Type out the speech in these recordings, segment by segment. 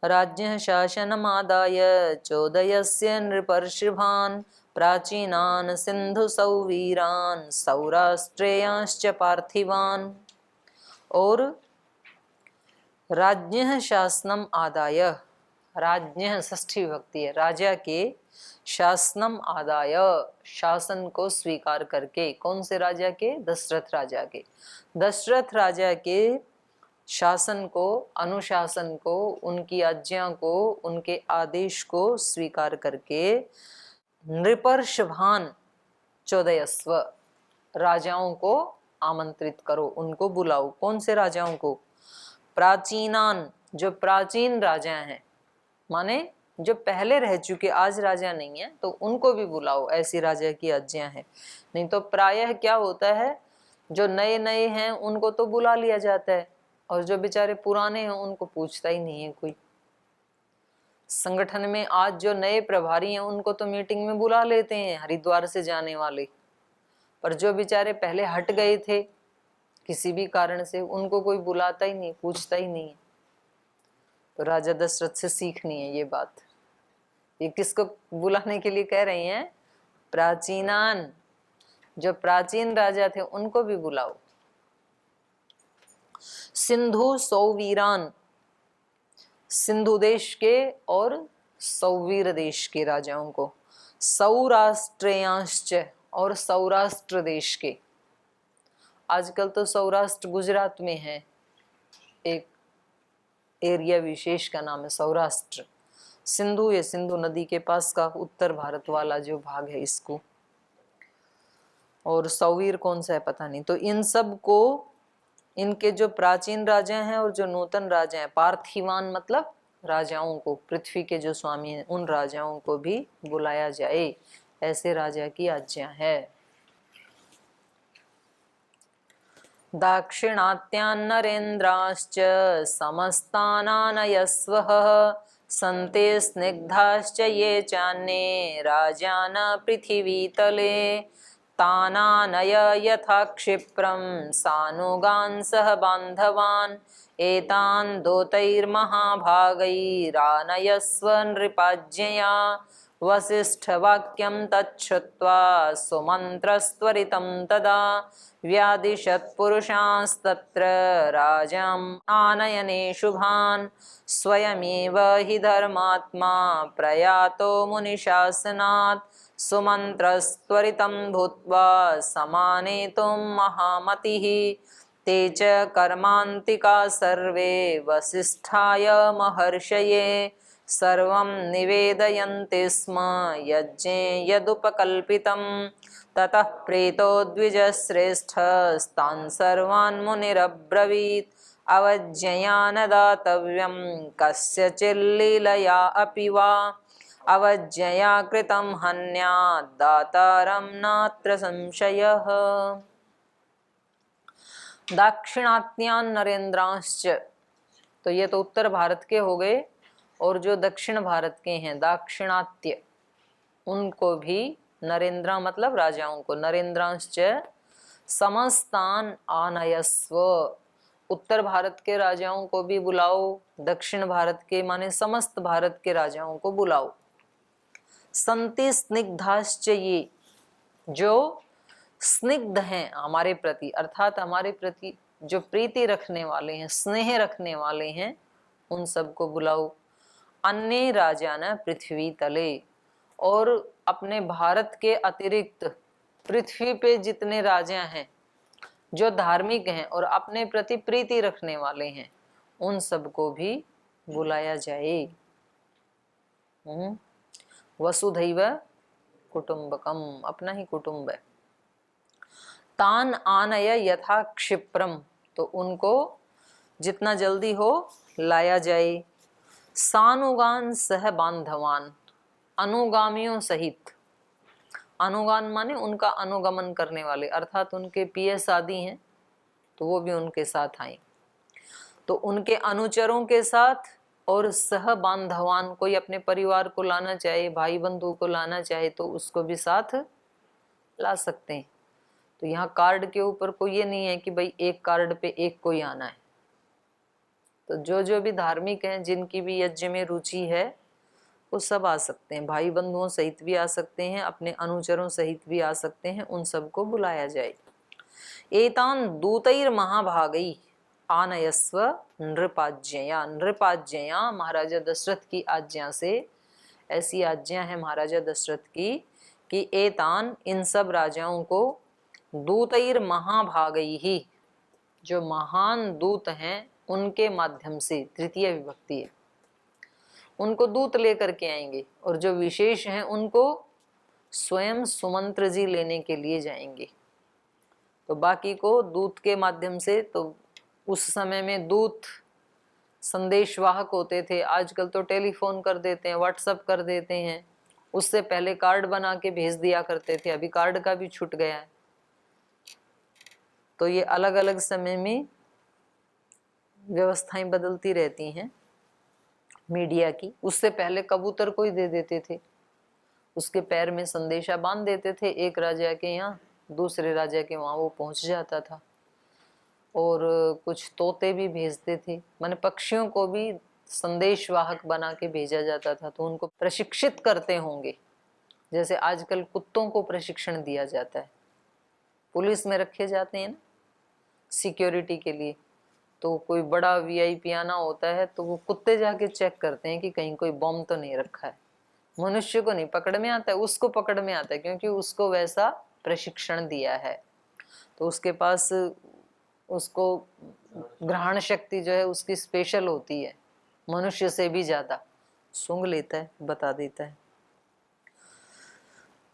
राज्ञः शासनमादाय चोदयस्य नृपर्षिभान् प्राचीनान् सिन्धुसौवीरान् सौराष्ट्रेयांश्च पार्थिवान्। और राज्ञः शासनम आदाय, राज्ञः षष्ठी विभक्ति है, राजा के शासनम आदाय, शासन को स्वीकार करके, कौन से राजा के? दशरथ राजा के। दशरथ राजा के शासन को, अनुशासन को, उनकी आज्ञा को, उनके आदेश को स्वीकार करके नृपर्षभान चोदयस्व, राजाओं को आमंत्रित करो, उनको बुलाओ। कौन से राजाओं को? प्राचीनान, जो प्राचीन राजा हैं, माने जो पहले रह चुके, आज राजा नहीं है, तो उनको भी बुलाओ, ऐसी राजा की आज्ञा है। नहीं तो प्रायः क्या होता है, जो नए नए हैं उनको तो बुला लिया जाता है, और जो बेचारे पुराने हैं उनको पूछता ही नहीं है कोई। संगठन में आज जो नए प्रभारी हैं उनको तो मीटिंग में बुला लेते हैं, हरिद्वार से जाने वाले, पर जो बेचारे पहले हट गए थे किसी भी कारण से, उनको कोई बुलाता ही नहीं, पूछता ही नहीं है। तो राजा दशरथ से सीखनी है ये बात। ये किसको बुलाने के लिए कह रही हैं? प्राचीनान, जो प्राचीन राजा थे उनको भी बुलाओ। सिंधु सौवीरान, सिंधु देश के और सौवीर देश के राजाओं को। सौराष्ट्रेयांश्च, और सौराष्ट्र देश के। आजकल तो सौराष्ट्र गुजरात में है, एक एरिया विशेष का नाम है सौराष्ट्र। सिंधु, ये सिंधु नदी के पास का उत्तर भारत वाला जो भाग है इसको, और सौवीर कौन सा है पता नहीं। तो इन सब को, इनके जो प्राचीन राजा हैं और जो नूतन राजा हैं, पार्थिवान मतलब राजाओं को, पृथ्वी के जो स्वामी हैं उन राजाओं को भी बुलाया जाए, ऐसे राजा की आज्ञा है। दाक्षिणात्यान्नरेन्द्राश्च समस्तानानयस्वः सन्ते स्निग्धाश्च ये चान्ये राजान पृथिवीतले तानानय यथा क्षिप्रं सानुगान् सह बान्धवान् एतान् दूतैर्महाभागैरानयस्व नृपाज्ञया वसिष्ठवाक्यं तच्छ्रुत्वा सुमन्त्रस्त्वरितं तदा व्यादिशत्पुरुषांस्तत्र राजाम् आनयने शुभान् स्वयमेव हि धर्मात्मा प्रयातो मुनिशासनात् सुमन्त्रस्त्वरितं भूत्वा समानेतुं महामतिः ते च कर्मान्तिका सर्वे वसिष्ठाय महर्षये सर्वं निवेदयन्ति स्म यज्ञे यदुपकल्पितं ततः प्रीतो द्विजश्रेष्ठस्तान् सर्वान् मुनिरब्रवीत् अवज्ञया न दातव्यं कस्यचिल्लीलया अपि वा अवज्ञया कृतं हन्यात् दातारं नात्र संशयः। दाक्षिणात्यान नरेंद्रांश्च, तो ये तो उत्तर भारत के हो गए, और जो दक्षिण भारत के हैं दाक्षिणात्य, उनको भी, नरेंद्रा मतलब राजाओं को, नरेंद्रांश्च समस्तान आनयस्व, उत्तर भारत के राजाओं को भी बुलाओ, दक्षिण भारत के माने समस्त भारत के राजाओं को बुलाओ। संति स्निग्धाश्च, ये जो स्निग्ध हैं हमारे प्रति, अर्थात हमारे प्रति जो प्रीति रखने वाले हैं, स्नेह रखने वाले हैं, उन सबको बुलाओ। अन्य राजा न पृथ्वी तले, और अपने भारत के अतिरिक्त पृथ्वी पे जितने राजा हैं जो धार्मिक हैं और अपने प्रति प्रीति रखने वाले हैं, उन सबको भी बुलाया जाए। वसुधैव कुटुंबकम, अपना ही कुटुंब है। तान आनय यथा क्षिप्रम, तो उनको जितना जल्दी हो लाया जाए। सानुगान सह बांधवान, अनुगामियों सहित, अनुगान माने उनका अनुगमन करने वाले, अर्थात उनके पीएस आदि हैं तो वो भी उनके साथ आए, तो उनके अनुचरों के साथ, और सह बांधवान, कोई अपने परिवार को लाना चाहे, भाई बंधु को लाना चाहे तो उसको भी साथ ला सकते हैं। तो यहाँ कार्ड के ऊपर कोई ये नहीं है कि भाई एक कार्ड पे एक कोई आना है, तो जो जो भी धार्मिक हैं, जिनकी भी यज्ञ में रुचि है, वो सब आ सकते हैं। भाई बंधुओं सहित भी आ सकते हैं, अपने अनुचरों सहित भी आ सकते हैं, उन सबको बुलाया जाए। एतान दूतैर महाभागई आनयस्व नृपाज्ञया। नृपाज्ञया महाराजा दशरथ की आज्ञा से, ऐसी आज्ञा है महाराजा दशरथ की कि एतान इन सब राजाओं को, दूतैर महाभागई ही, जो महान दूत हैं उनके माध्यम से, तृतीय विभक्ति है, उनको दूत लेकर के आएंगे, और जो विशेष हैं उनको स्वयं सुमंत्र जी लेने के लिए जाएंगे। तो बाकी को दूत के माध्यम से, तो उस समय में दूत संदेशवाहक होते थे, आजकल तो टेलीफोन कर देते हैं, व्हाट्सएप कर देते हैं, उससे पहले कार्ड बना के भेज दिया करते थे, अभी कार्ड का भी छूट गया है। तो ये अलग अलग समय में व्यवस्थाएं बदलती रहती हैं मीडिया की। उससे पहले कबूतर को ही दे देते थे, उसके पैर में संदेशा बांध देते थे, एक राजा के यहाँ दूसरे राजा के वहाँ वो पहुंच जाता था। और कुछ तोते भी भेजते थे, माने पक्षियों को भी संदेशवाहक बना के भेजा जाता था। तो उनको प्रशिक्षित करते होंगे, जैसे आजकल कुत्तों को प्रशिक्षण दिया जाता है, पुलिस में रखे जाते हैं ना सिक्योरिटी के लिए। तो कोई बड़ा वीआईपी आना होता है तो वो कुत्ते जाके चेक करते हैं कि कहीं कोई बम तो नहीं रखा है। मनुष्य को नहीं पकड़ में आता है, उसको पकड़ में आता है, क्योंकि उसको वैसा प्रशिक्षण दिया है। तो उसके पास, उसको ग्रहण शक्ति जो है उसकी स्पेशल होती है, मनुष्य से भी ज्यादा सूंघ लेता है, बता देता है।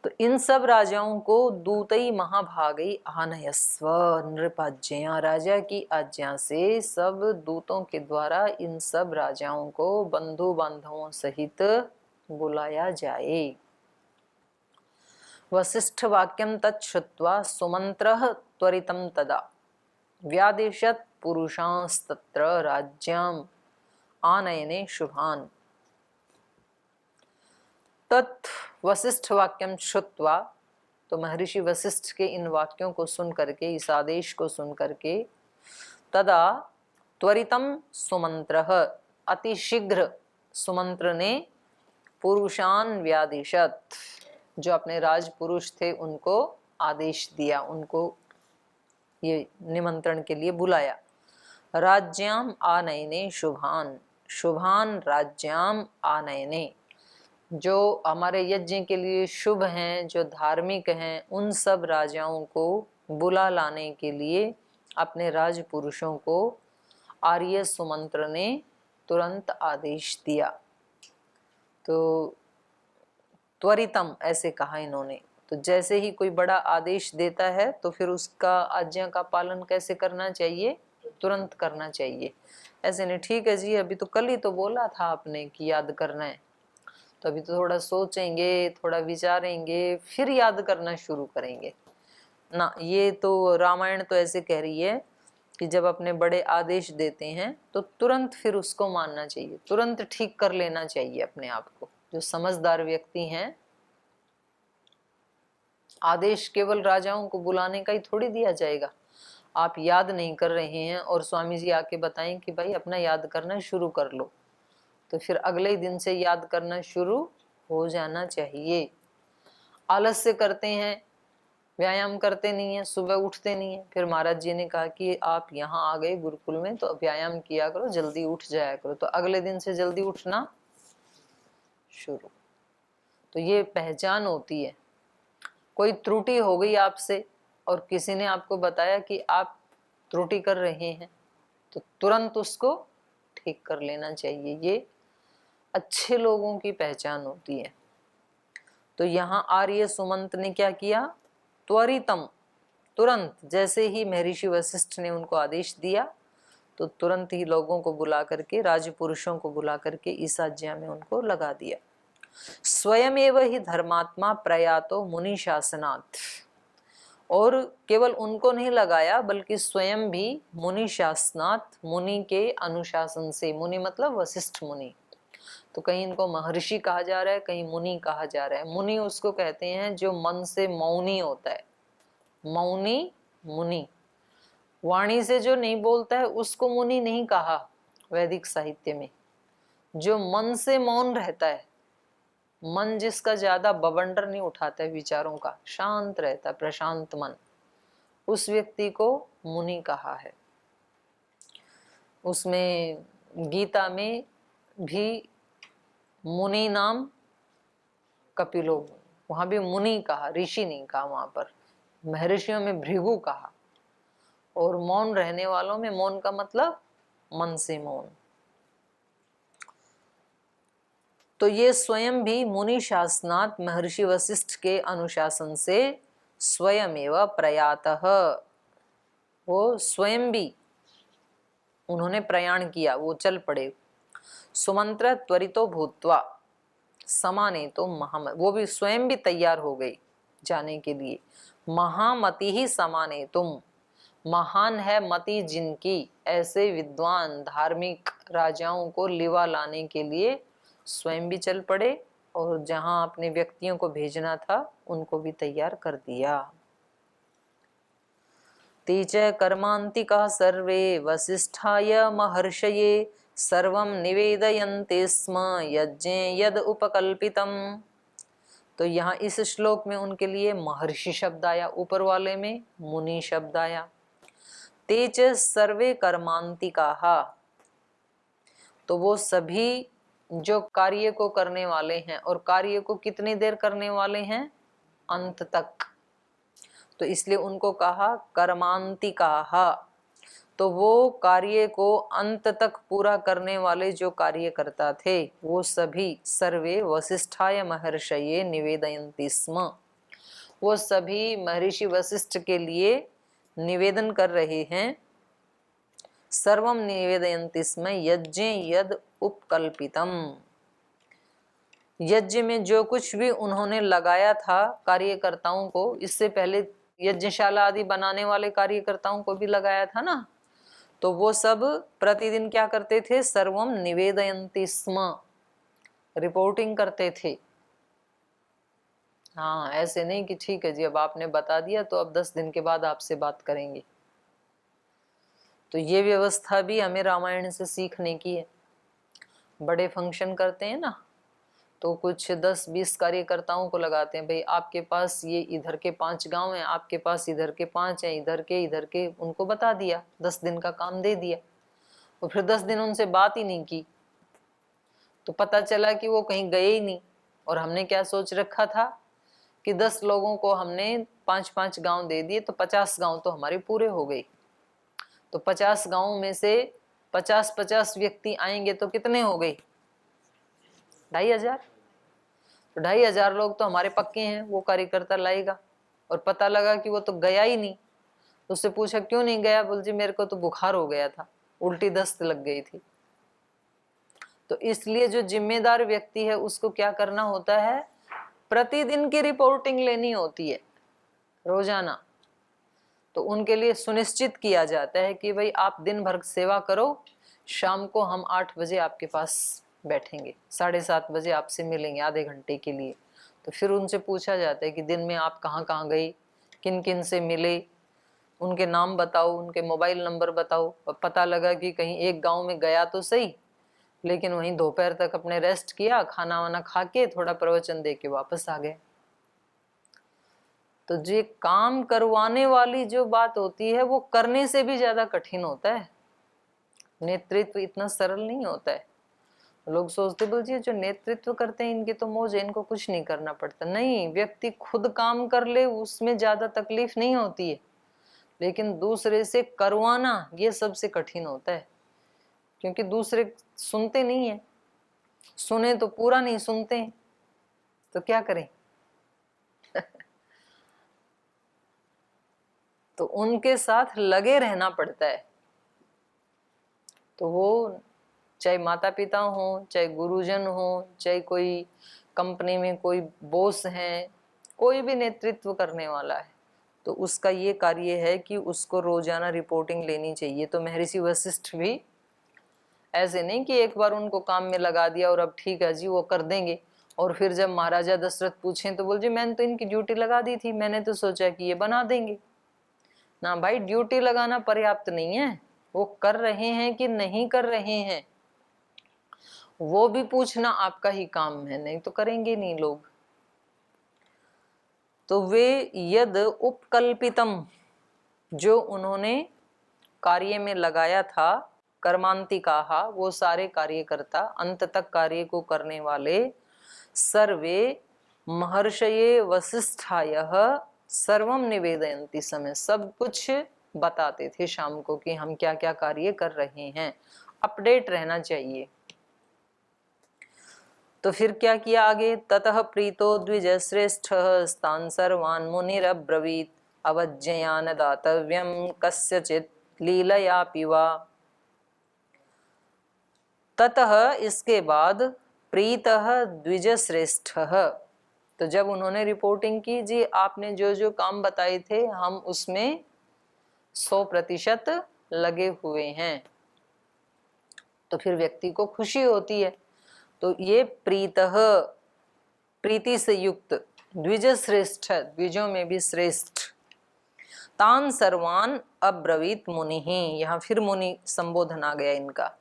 तो इन सब राजाओं को दूतई महाभागई आनयस्व नृपाज्ञया, राजा की आज्ञा से सब दूतों के द्वारा इन सब राजाओं को बंधु बांधवों सहित बुलाया जाए। वसिष्ठ वाक्यम तच्छ्रुत्वा सुमंत्रः त्वरितं तदा व्यादिशत् पुरुषांस्तत्र राज्यम् आनयने शुभान्। तत् वशिष्ठ वाक्यम श्रुत्वा, तो महर्षि वशिष्ठ के इन वाक्यों को सुन करके, इस आदेश को सुन करके, तदा त्वरितम सुमंत्रः, अति शीघ्र सुमंत्र ने, पुरुषान व्यादिशत, जो अपने राजपुरुष थे उनको आदेश दिया, उनको ये निमंत्रण के लिए बुलाया। राज्याम आनयने शुभान, शुभान राज्याम आनयने, जो हमारे यज्ञ के लिए शुभ हैं, जो धार्मिक हैं, उन सब राजाओं को बुला लाने के लिए अपने राजपुरुषों को आर्य सुमंत्र ने तुरंत आदेश दिया। तो त्वरितम ऐसे कहा इन्होंने। तो जैसे ही कोई बड़ा आदेश देता है तो फिर उसका आज्ञा का पालन कैसे करना चाहिए? तुरंत करना चाहिए। ऐसे नहीं ठीक है जी अभी तो कल ही तो बोला था आपने कि याद करना है, तो अभी तो थोड़ा सोचेंगे, थोड़ा विचारेंगे, फिर याद करना शुरू करेंगे ना। ये तो रामायण तो ऐसे कह रही है कि जब अपने बड़े आदेश देते हैं तो तुरंत फिर उसको मानना चाहिए, तुरंत ठीक कर लेना चाहिए अपने आप को। जो समझदार व्यक्ति हैं, आदेश केवल राजाओं को बुलाने का ही थोड़ी दिया जाएगा। आप याद नहीं कर रहे हैं और स्वामी जी आके बताएं कि भाई अपना याद करना शुरू कर लो, तो फिर अगले ही दिन से याद करना शुरू हो जाना चाहिए। आलस्य करते हैं, व्यायाम करते नहीं है, सुबह उठते नहीं है। फिर महाराज जी ने कहा कि आप यहाँ आ गए गुरुकुल में तो व्यायाम किया करो, जल्दी उठ जाया करो, तो अगले दिन से जल्दी उठना शुरू। तो ये पहचान होती है। कोई त्रुटि हो गई आपसे और किसी ने आपको बताया कि आप त्रुटि कर रहे हैं, तो तुरंत उसको ठीक कर लेना चाहिए। ये अच्छे लोगों की पहचान होती है। तो यहाँ आर्य सुमंत ने क्या किया? त्वरितम, तुरंत, जैसे ही महर्षि वशिष्ठ ने उनको आदेश दिया तो तुरंत ही लोगों को बुला करके, राजपुरुषों को बुला करके इस आज्ञा में उनको लगा दिया। स्वयमेव ही धर्मात्मा प्रयातो मुनि शासनात्, और केवल उनको नहीं लगाया बल्कि स्वयं भी मुनि शासनात्, मुनि के अनुशासन से। मुनि मतलब वशिष्ठ मुनि। तो कहीं इनको महर्षि कहा जा रहा है, कहीं मुनि कहा जा रहा है। मुनि उसको कहते हैं जो मन से मौनी होता है, मौनी मुनि। वाणी से जो नहीं बोलता है उसको मुनि नहीं कहा, वैदिक साहित्य में। जो मन से मौन रहता है, मन जिसका ज्यादा बवंडर नहीं उठाता है विचारों का, शांत रहता है, प्रशांत मन, उस व्यक्ति को मुनि कहा है। उसमें गीता में भी मुनि नाम कपिलो, वहां भी मुनि कहा, ऋषि नहीं कहा, वहां पर महर्षियों में भृगु कहा। और मौन रहने वालों में मौन का मतलब मन से मौन। तो ये स्वयं भी मुनि शासनात् महर्षि वशिष्ठ के अनुशासन से स्वयमेव प्रयातः, वो स्वयं भी उन्होंने प्रयाण किया, वो चल पड़े। सुमंत्र त्वरितो भूत्वा समाने तो महाम, वो भी स्वयं भी तैयार हो गई जाने के लिए। महामति ही समाने तुम, महान है मति जिनकी, ऐसे विद्वान धार्मिक राजाओं को लिवा लाने के लिए स्वयं भी चल पड़े, और जहां अपने व्यक्तियों को भेजना था उनको भी तैयार कर दिया। तीच कर्मांतिका सर्वे वसिष्ठाय महर्षये सर्वं निवेदयन्ते स्म यज्ञे यद उपकल्पितम। तो यहाँ इस श्लोक में उनके लिए महर्षि शब्द आया, ऊपर वाले में मुनि शब्द आया। तेज सर्वे कर्मांतिका, तो वो सभी जो कार्य को करने वाले हैं, और कार्य को कितनी देर करने वाले हैं, अंत तक, तो इसलिए उनको कहा कर्मांतिका। तो वो कार्य को अंत तक पूरा करने वाले जो कार्य करता थे, वो सभी सर्वे वसिष्ठाय महर्षये निवेदयन्ति स्म, वो सभी महर्षि वशिष्ठ के लिए निवेदन कर रहे हैं। सर्वम निवेदयन्ति स्म यज्ञ यद उपकल्पितम, यज्ञ में जो कुछ भी उन्होंने लगाया था कार्यकर्ताओं को, इससे पहले यज्ञशाला आदि बनाने वाले कार्यकर्ताओं को भी लगाया था ना, तो वो सब प्रतिदिन क्या करते थे, सर्वम निवेदयन्ति स्म, रिपोर्टिंग करते थे। हाँ, ऐसे नहीं कि ठीक है जी अब आपने बता दिया तो अब 10 दिन के बाद आपसे बात करेंगे। तो ये व्यवस्था भी हमें रामायण से सीखने की है। बड़े फंक्शन करते हैं ना, तो कुछ 10-20 कार्यकर्ताओं को लगाते हैं, भाई आपके पास ये इधर के 5 गांव हैं, आपके पास इधर के 5 हैं, इधर के, उनको बता दिया, 10 दिन का काम दे दिया, और फिर 10 दिन उनसे बात ही नहीं की, तो पता चला कि वो कहीं गए ही नहीं। और हमने क्या सोच रखा था कि 10 लोगों को हमने 5-5 गांव दे दिए, तो 50 गांव तो हमारे पूरे हो गए। तो 50 गांवों में से 50-50 व्यक्ति आएंगे तो कितने हो गए, 2500। तो 2500 लोग तो हमारे पक्के हैं, वो कार्यकर्ता लाएगा। और पता लगा कि वो तो गया ही नहीं, तो उससे पूछा क्यों नहीं गया, बोल जी मेरे को तो बुखार हो गया था, उल्टी दस्त लग गई थी। तो इसलिए जो जिम्मेदार व्यक्ति है उसको क्या करना होता है, प्रतिदिन की रिपोर्टिंग लेनी होती है, रोजाना। तो उनके लिए सुनिश्चित किया जाता है कि भाई आप दिन भर सेवा करो, शाम को हम 8 बजे आपके पास बैठेंगे, 7:30 बजे आपसे मिलेंगे आधे घंटे के लिए। तो फिर उनसे पूछा जाता है कि दिन में आप कहाँ कहाँ गई, किन किन से मिले, उनके नाम बताओ, उनके मोबाइल नंबर बताओ। और पता लगा कि कहीं एक गांव में गया तो सही, लेकिन वहीं दोपहर तक अपने रेस्ट किया, खाना वाना खा के थोड़ा प्रवचन दे के वापस आ गए। तो जो काम करवाने वाली जो बात होती है वो करने से भी ज्यादा कठिन होता है। नेतृत्व इतना सरल नहीं होता है। लोग सोचते बोल जी जो नेतृत्व करते हैं इनके तो मौज है, इनको कुछ नहीं करना पड़ता। नहीं, व्यक्ति खुद काम कर ले उसमें ज्यादा तकलीफ नहीं होती है, लेकिन दूसरे से करवाना ये सबसे कठिन होता है, क्योंकि दूसरे सुनते नहीं है, सुने तो पूरा नहीं सुनते हैं, तो क्या करें। तो उनके साथ लगे रहना पड़ता है। तो वो चाहे माता पिता हो, चाहे गुरुजन हो, चाहे कोई कंपनी में कोई बॉस हैं, कोई भी नेतृत्व करने वाला है, तो उसका ये कार्य है कि उसको रोजाना रिपोर्टिंग लेनी चाहिए। तो महर्षि वशिष्ठ भी ऐसे नहीं कि एक बार उनको काम में लगा दिया और अब ठीक है जी वो कर देंगे, और फिर जब महाराजा दशरथ पूछें तो बोल जी मैंने तो इनकी ड्यूटी लगा दी थी, मैंने तो सोचा कि ये बना देंगे। ना भाई, ड्यूटी लगाना पर्याप्त नहीं है, वो कर रहे हैं कि नहीं कर रहे हैं, वो भी पूछना आपका ही काम है, नहीं तो करेंगे नहीं लोग। तो वे यद उपकल्पितम, जो उन्होंने कार्य में लगाया था, कर्मांतिकाहा, वो सारे कार्यकर्ता, अंत तक कार्य को करने वाले, सर्वे महर्षये वसिष्ठायः सर्वम निवेदयन्ति समय, सब कुछ बताते थे शाम को कि हम क्या क्या कार्य कर रहे हैं, अपडेट रहना चाहिए। तो फिर क्या किया आगे, ततः प्रीतो द्विजश्रेष्ठ स्तान सर्वान् मुनिरब्रवीत् अवज्ञया न दातव्यम कस्यचित् लीलयापि वा। ततः, इसके बाद, प्रीतः द्विजश्रेष्ठः, तो जब उन्होंने रिपोर्टिंग की, जी आपने जो जो काम बताए थे हम उसमें 100% लगे हुए हैं, तो फिर व्यक्ति को खुशी होती है। तो ये प्रीतः, प्रीति से युक्त, द्विज श्रेष्ठ, द्विजों में भी श्रेष्ठ, तान सर्वान अब्रवीत मुनि ही, यहाँ फिर मुनि संबोधन आ गया इनका,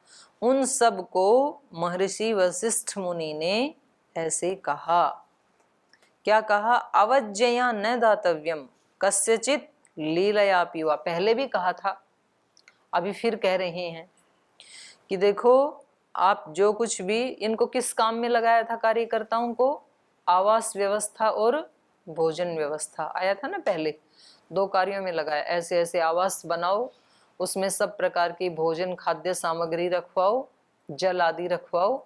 उन सब को महर्षि वशिष्ठ मुनि ने ऐसे कहा। क्या कहा, अवज्ञया न दातव्यम कस्यचित् लीलयापि वा, पहले भी कहा था, अभी फिर कह रहे हैं कि देखो आप जो कुछ भी, इनको किस काम में लगाया था कार्यकर्ताओं को, आवास व्यवस्था और भोजन व्यवस्था आया था ना पहले, 2 कार्यों में लगाया, ऐसे ऐसे आवास बनाओ, उसमें सब प्रकार की भोजन खाद्य सामग्री रखवाओ, जल आदि रखवाओ।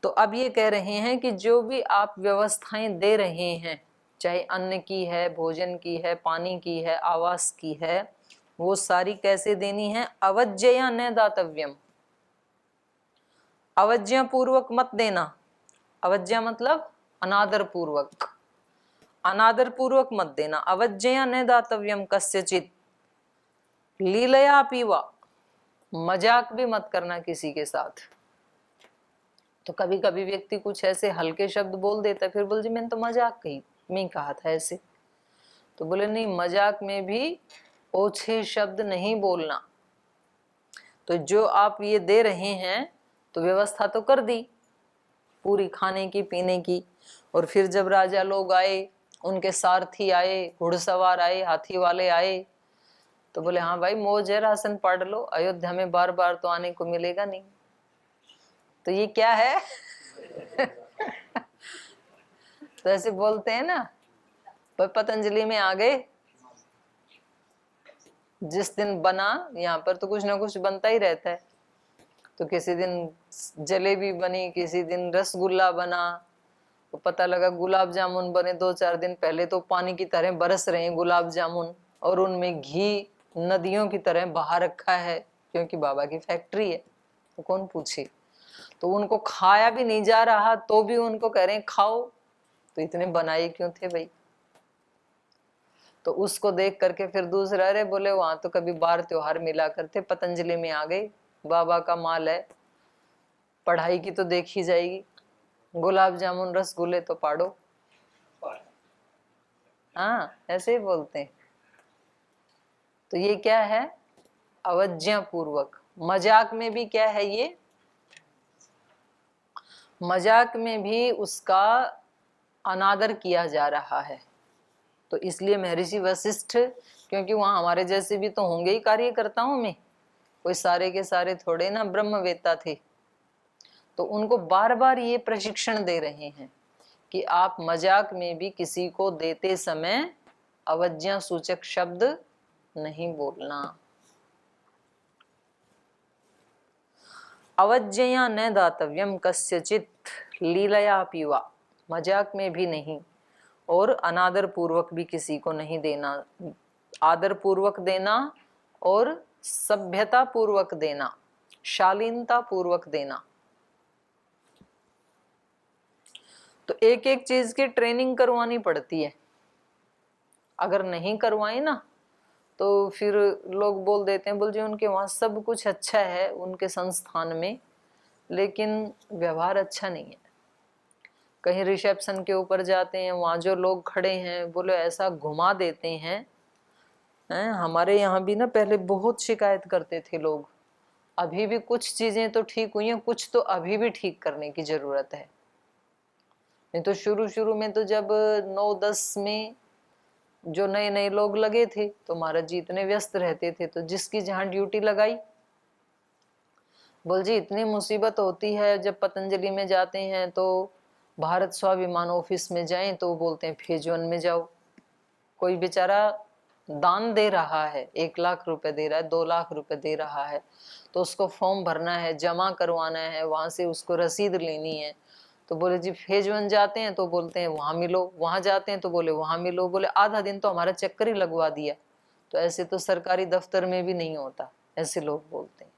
तो अब ये कह रहे हैं कि जो भी आप व्यवस्थाएं दे रहे हैं, चाहे अन्न की है, भोजन की है, पानी की है, आवास की है, वो सारी कैसे देनी है, अवज्ञया न दातव्यम, अवज्ञा पूर्वक मत देना। अवज्ञा मतलब अनादर पूर्वक, अनादर पूर्वक मत देना। अवज्ञया न दातव्यम कस्यचित् लीलया पीवा, मजाक भी मत करना किसी के साथ। तो कभी कभी व्यक्ति कुछ ऐसे हल्के शब्द बोल देता है, फिर बोल जी मैंने तो मजाक में कहा था ऐसे, तो बोले नहीं, मजाक में भी ओछे शब्द नहीं बोलना। तो जो आप ये दे रहे हैं, तो व्यवस्था तो कर दी पूरी खाने की पीने की, और फिर जब राजा लोग आए, उनके सारथी आए, घुड़सवार आए, हाथी वाले आए, तो बोले हाँ भाई मौज है, राशन पढ़ लो, अयोध्या में बार बार तो आने को मिलेगा नहीं। तो ये क्या है तो ऐसे बोलते हैं ना, पर पतंजलि में आ गए, जिस दिन बना, यहाँ पर तो कुछ ना कुछ बनता ही रहता है, तो किसी दिन जलेबी बनी, किसी दिन रसगुल्ला बना, तो पता लगा गुलाब जामुन बने 2-4 दिन पहले, तो पानी की तरह बरस रहे हैं गुलाब जामुन, और उनमें घी नदियों की तरह बहा रखा है, क्योंकि बाबा की फैक्ट्री है, तो कौन पूछे। तो उनको खाया भी नहीं जा रहा, तो भी उनको कह रहे हैं खाओ, तो इतने बनाए क्यों थे भाई। तो उसको देख करके फिर दूसरा, अरे बोले वहां तो कभी बार त्योहार मिला करते, पतंजलि में आ गई, बाबा का माल है, पढ़ाई की तो देखी जाएगी, गुलाब जामुन रसगुल्ले तो पाड़ो। हाँ ऐसे ही बोलते हैं। तो ये क्या है, अवज्ञा पूर्वक। मजाक में भी क्या है ये, मजाक में भी उसका अनादर किया जा रहा है। तो इसलिए महर्षि वशिष्ठ, क्योंकि वहां हमारे जैसे भी तो होंगे ही कार्यकर्ताओं में, कोई सारे के सारे थोड़े ना ब्रह्मवेत्ता थे, तो उनको बार बार ये प्रशिक्षण दे रहे हैं कि आप मजाक में भी किसी को देते समय अवज्ञा सूचक शब्द नहीं बोलना। अवज्ञया न दातव्यम कस्यचित् लीलया पीवा, मजाक में भी नहीं, और अनादर पूर्वक भी किसी को नहीं देना, आदर पूर्वक देना और सभ्यता पूर्वक देना, शालीनता पूर्वक देना। तो एक एक चीज की ट्रेनिंग करवानी पड़ती है, अगर नहीं करवाई ना तो फिर लोग बोल देते हैं, बोल जी उनके वहाँ सब कुछ अच्छा है उनके संस्थान में, लेकिन व्यवहार अच्छा नहीं है। कहीं रिसेप्शन के ऊपर जाते हैं, वहाँ जो लोग खड़े हैं बोले ऐसा घुमा देते हैं हैं। हमारे यहाँ भी ना पहले बहुत शिकायत करते थे लोग, अभी भी कुछ चीजें तो ठीक हुई हैं, कुछ तो अभी भी ठीक करने की जरूरत है। नहीं तो शुरू शुरू में तो जब 9-10 में जो नए नए लोग लगे थे तो महाराज जी इतने व्यस्त रहते थे, तो जिसकी जहाँ ड्यूटी लगाई, बोल जी इतनी मुसीबत होती है जब पतंजलि में जाते हैं तो भारत स्वाभिमान ऑफिस में जाएं तो बोलते हैं फेज 1 में जाओ। कोई बेचारा दान दे रहा है, 1 लाख रुपए दे रहा है, 2 लाख रुपए दे रहा है, तो उसको फॉर्म भरना है, जमा करवाना है, वहां से उसको रसीद लेनी है। तो बोले जी फेज 1 जाते हैं तो बोलते हैं वहां मिलो, वहां जाते हैं तो बोले वहां मिलो, बोले आधा दिन तो हमारा चक्कर ही लगवा दिया। तो ऐसे तो सरकारी दफ्तर में भी नहीं होता, ऐसे लोग बोलते हैं।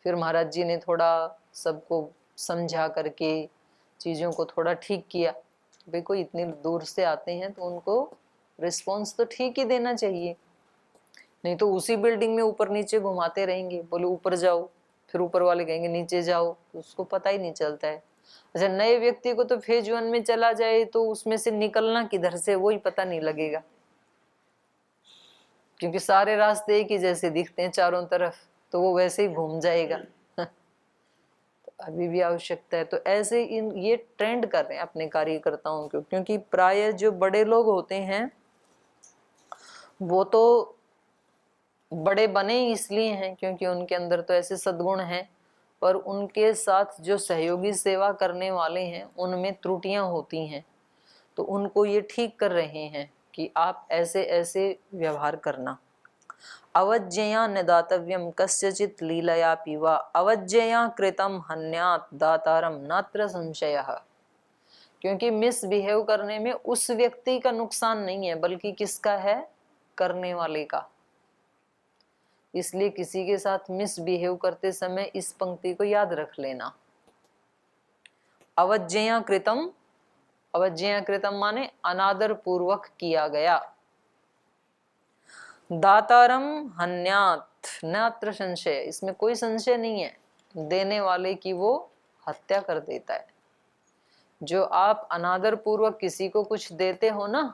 फिर महाराज जी ने थोड़ा सबको समझा करके चीज़ों को थोड़ा ठीक किया। भाई कोई इतनी दूर से आते हैं तो उनको रिस्पॉन्स तो ठीक ही देना चाहिए, नहीं तो उसी बिल्डिंग में ऊपर नीचे घुमाते रहेंगे, बोले ऊपर जाओ, फिर ऊपर वाले कहेंगे नीचे जाओ, उसको पता ही नहीं चलता है। अच्छा नए व्यक्ति को तो फेज 1 में चला जाए तो उसमें से निकलना किधर से वही पता नहीं लगेगा, क्योंकि सारे रास्ते एक ही जैसे दिखते हैं चारों तरफ, तो वो वैसे ही घूम जाएगा। तो अभी भी आवश्यकता है। तो ऐसे ये ट्रेंड कर रहे हैं अपने कार्यकर्ताओं को, क्योंकि प्राय जो बड़े लोग होते हैं वो तो बड़े बने इसलिए हैं क्योंकि उनके अंदर तो ऐसे सद्गुण हैं, पर उनके साथ जो सहयोगी सेवा करने वाले हैं उनमें त्रुटियां होती हैं। तो उनको ये ठीक कर रहे हैं कि आप ऐसे ऐसे व्यवहार करना। अवज्ञया न दातव्यम कस्यचित् लीलया पीवा अवज्ञया कृतम हन्यात दातारम नात्र संशयः। क्योंकि मिसबिहेव करने में उस व्यक्ति का नुकसान नहीं है बल्कि किसका है, करने वाले का। इसलिए किसी के साथ मिसबिहेव करते समय इस पंक्ति को याद रख लेना। अवज्ञया कृतम, अवज्ञया कृतम माने अनादर पूर्वक किया गया। दातारम हन्यात नात्र संशय, इसमें कोई संशय नहीं है, देने वाले की वो हत्या कर देता है। जो आप अनादर पूर्वक किसी को कुछ देते हो ना,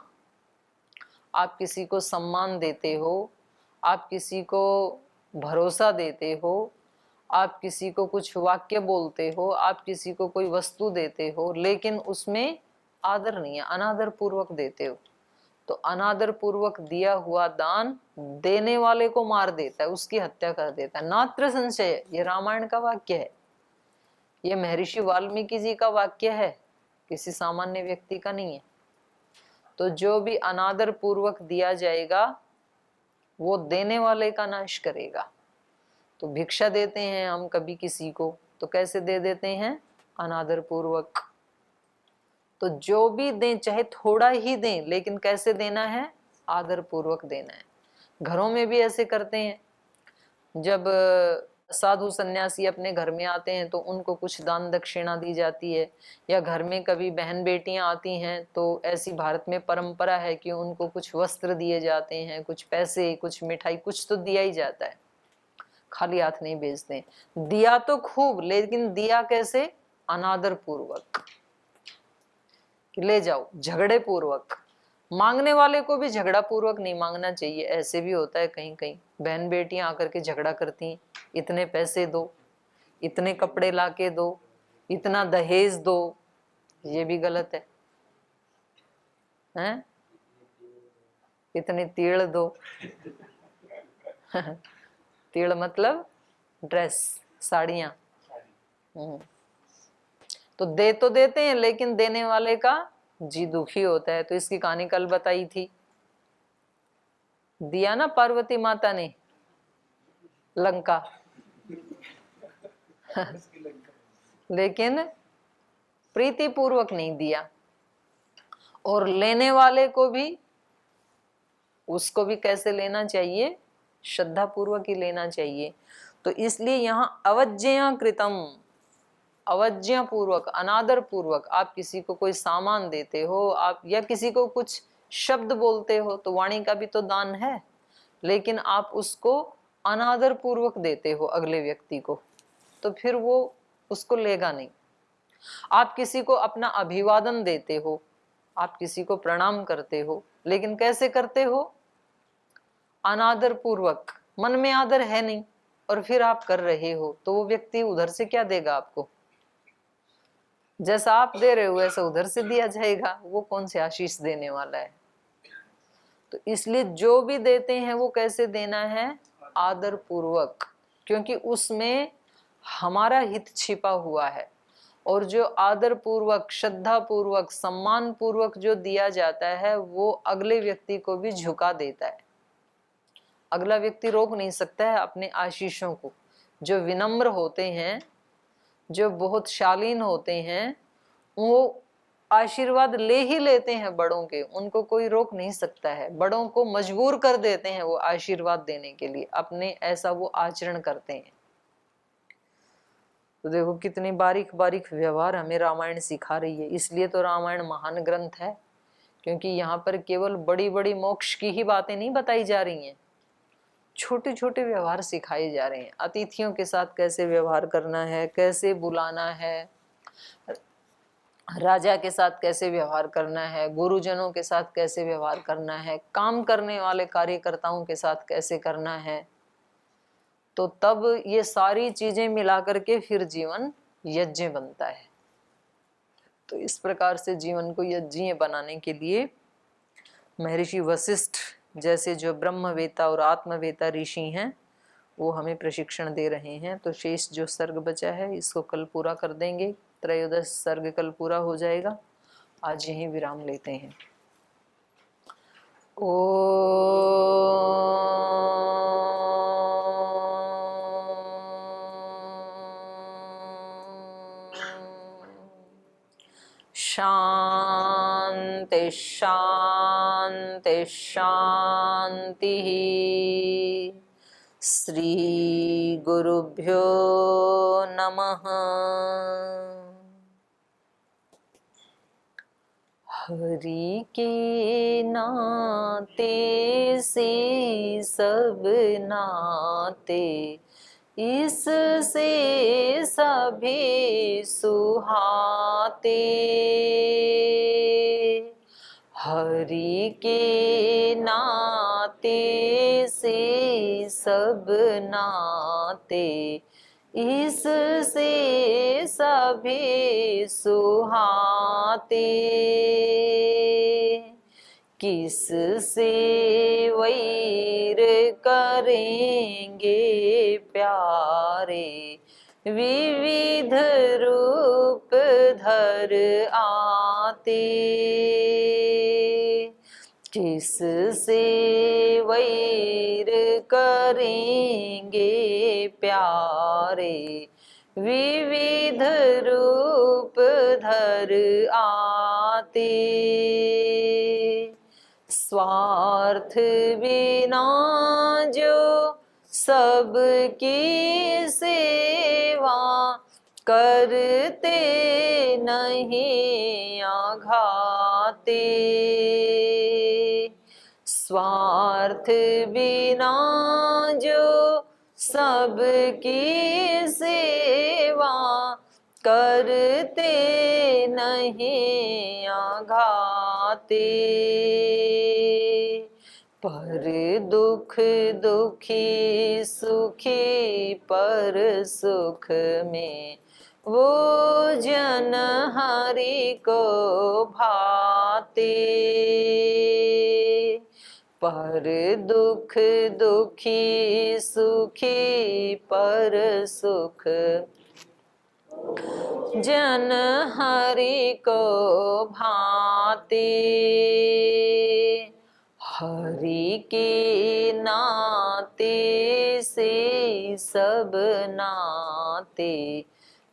आप किसी को सम्मान देते हो, आप किसी को भरोसा देते हो, आप किसी को कुछ वाक्य बोलते हो, आप किसी को कोई वस्तु देते हो, लेकिन उसमें आदर नहीं है, अनादर पूर्वक देते हो, तो अनादर पूर्वक दिया हुआ दान देने वाले को मार देता है, उसकी हत्या कर देता है। नात्र संशय, ये रामायण का वाक्य है, ये महर्षि वाल्मीकि जी का वाक्य है, किसी सामान्य व्यक्ति का नहीं है। तो जो भी अनादर पूर्वक दिया जाएगा वो देने वाले का नाश करेगा। तो भिक्षा देते हैं हम कभी किसी को तो कैसे दे देते हैं, अनादर पूर्वक। तो जो भी दें चाहे थोड़ा ही दें, लेकिन कैसे देना है, आदर पूर्वक देना है। घरों में भी ऐसे करते हैं, जब साधु सन्यासी अपने घर में आते हैं तो उनको कुछ दान दक्षिणा दी जाती है, या घर में कभी बहन बेटियां आती हैं तो ऐसी भारत में परंपरा है कि उनको कुछ वस्त्र दिए जाते हैं, कुछ पैसे, कुछ मिठाई, कुछ तो दिया ही जाता है, खाली हाथ नहीं भेजते। दिया तो खूब, लेकिन दिया कैसे, अनादर पूर्वक, कि ले जाओ, झगड़े पूर्वक। मांगने वाले को भी झगड़ा पूर्वक नहीं मांगना चाहिए। ऐसे भी होता है कहीं कहीं बहन बेटियां आकर के झगड़ा करती हैं, इतने पैसे दो, इतने कपड़े लाके दो, इतना दहेज दो, ये भी गलत है, हैं? इतने तीड़ दो। तीड़ मतलब ड्रेस, साड़ियां। तो दे तो देते हैं लेकिन देने वाले का जी दुखी होता है। तो इसकी कहानी कल बताई थी, दिया ना पार्वती माता ने लंका, लेकिन प्रीति पूर्वक नहीं दिया। और लेने वाले को भी, उसको भी कैसे लेना चाहिए, श्रद्धा पूर्वक ही लेना चाहिए। तो इसलिए यहाँ अवज्ञया कृतम, अवज्ञा पूर्वक, अनादर पूर्वक आप किसी को कोई सामान देते हो, आप या किसी को कुछ शब्द बोलते हो, तो वाणी का भी तो दान है, लेकिन आप उसको अनादर पूर्वक देते हो अगले व्यक्ति को, तो फिर वो उसको लेगा नहीं। आप किसी को अपना अभिवादन देते हो, आप किसी को प्रणाम करते हो, लेकिन कैसे करते हो, अनादर पूर्वक, मन में आदर है नहीं और फिर आप कर रहे हो, तो वो व्यक्ति उधर से क्या देगा आपको? जैसा आप दे रहे हो वैसा उधर से दिया जाएगा, वो कौन से आशीष देने वाला है? तो इसलिए जो भी देते हैं वो कैसे देना है? आदर पूर्वक, क्योंकि उसमें हमारा हित छिपा हुआ है। और जो आदर पूर्वक, श्रद्धा पूर्वक, सम्मान पूर्वक जो दिया जाता है वो अगले व्यक्ति को भी झुका देता है। अगला व्यक्ति रोक नहीं सकता है अपने आशीषों को। जो विनम्र होते हैं, जो बहुत शालीन होते हैं, वो आशीर्वाद ले ही लेते हैं बड़ों के, उनको कोई रोक नहीं सकता है। बड़ों को मजबूर कर देते हैं वो आशीर्वाद देने के लिए, अपने ऐसा वो आचरण करते हैं। तो देखो कितनी बारीक बारीक व्यवहार हमें रामायण सिखा रही है। इसलिए तो रामायण महान ग्रंथ है, क्योंकि यहाँ पर केवल बड़ी बड़ी मोक्ष की ही बातें नहीं बताई जा रही हैं, छोटे छोटे व्यवहार सिखाए जा रहे हैं। अतिथियों के साथ कैसे व्यवहार करना है, कैसे बुलाना है, राजा के साथ कैसे व्यवहार करना है, गुरुजनों के साथ कैसे व्यवहार करना है, काम करने वाले कार्यकर्ताओं के साथ कैसे करना है। तो तब ये सारी चीजें मिला करके फिर जीवन यज्ञ बनता है। तो इस प्रकार से जीवन को यज्ञीय बनाने के लिए महर्षि वशिष्ठ जैसे जो ब्रह्मवेता और आत्मवेता ऋषि हैं वो हमें प्रशिक्षण दे रहे हैं। तो शेष जो सर्ग बचा है इसको कल पूरा कर देंगे। त्रयोदश सर्ग कल पूरा हो जाएगा। आज यहीं विराम लेते हैं। शांति शांति शांति। श्री गुरुभ्यो नमः। हरि के नाते से सब नाते, इससे सभी सुहाते। हरि के नाते से सब नाते, इससे सभी सुहाते। किससे वैर करेंगे प्यारे, विविध रूप धर आते। किससे वैर करेंगे प्यारे, विविध रूप धर आते। स्वार्थ बिना जो सबकी सेवा, करते नहीं आघाते। स्वार्थ बिना जो सबकी सेवा, करते नहीं आघाते। पर दुख दुखी सुखी पर सुख में, वो जन हरि को भाते। पर दुख दुखी सुखी पर सुख, जन हरि को भाते। हरि के नाते से सब नाते,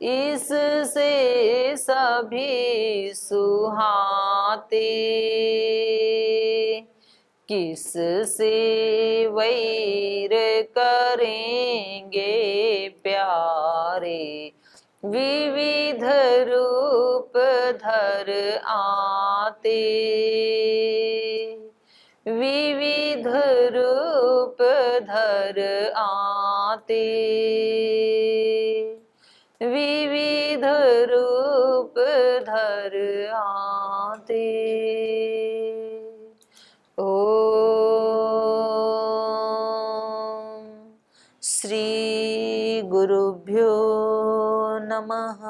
इससे सभी सुहाते। किससे वैर करेंगे प्यारे, विविध रूप धर आते। विविध रूप धर आते। विविध रूप धर आते। ओ श्री गुरुभ्यो नमः।